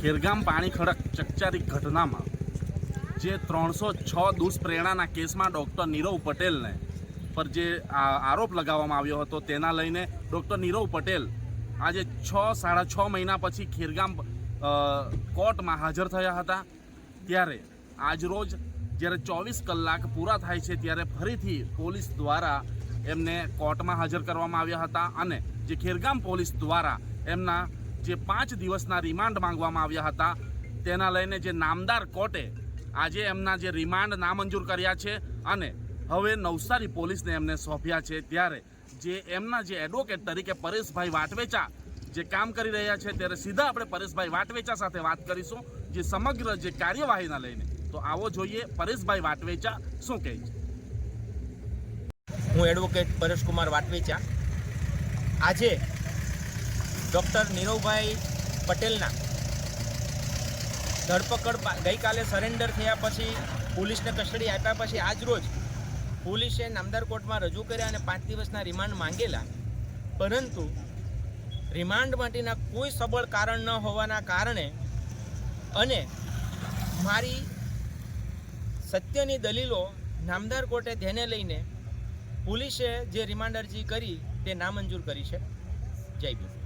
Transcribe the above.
ખેરગામ પાણી ખડક ચકચારી ઘટનામાં જે 306 દુષ્પ્રેરણાના કેસમાં ડૉક્ટર નીરવ પટેલને પર જે આરોપ લગાવવામાં આવ્યો હતો તેના લઈને ડૉક્ટર નીરવ પટેલ આજે 6.5 મહિના પછી ખેરગામ કોર્ટમાં હાજર થયા હતા। ત્યારે આજરોજ જ્યારે 24 કલાક પૂરા થાય છે ત્યારે ફરીથી પોલીસ દ્વારા એમને કોર્ટમાં હાજર કરવામાં આવ્યા હતા અને જે ખેરગામ પોલીસ દ્વારા એમના જે 5 દિવસના રિમાન્ડ માંગવામાં આવ્યા હતા તેના લઈને જે નામદાર કોર્ટે આજે એમના જે રિમાન્ડ નામંજૂર કર્યા છે અને હવે નવસારી પોલીસને એમને સોંપ્યા છે। ત્યારે જે એમના જે એડવોકેટ તરીકે પરેશભાઈ વાટવેચા જે કામ કરી રહ્યા છે ત્યારે સીધા આપણે પરેશભાઈ વાટવેચા સાથે વાત કરીશું જે સમગ્ર જે કાર્યવાહીના લઈને। તો આવો જોઈએ પરેશભાઈ વાટવેચા શું કહે છે। હું એડવોકેટ પરેશકુમાર વાટવેચા આજે ડૉક્ટર નીરવભાઈ પટેલના ધરપકડ ગઈકાલે સરેન્ડર થયા પછી પોલીસને કસ્ટડી આપ્યા પછી આજરોજ પોલીસે નામદાર કોર્ટમાં રજૂ કર્યા અને 5 દિવસના રિમાન્ડ માંગેલા, પરંતુ રિમાન્ડ માટેના કોઈ સબળ કારણ ન હોવાના કારણે અને મારી સત્યની દલીલો નામદાર કોર્ટે ધ્યાને લઈને પોલીસે જે રિમાન્ડ અરજી કરી તે નામંજૂર કરી છે। જય ભીમ।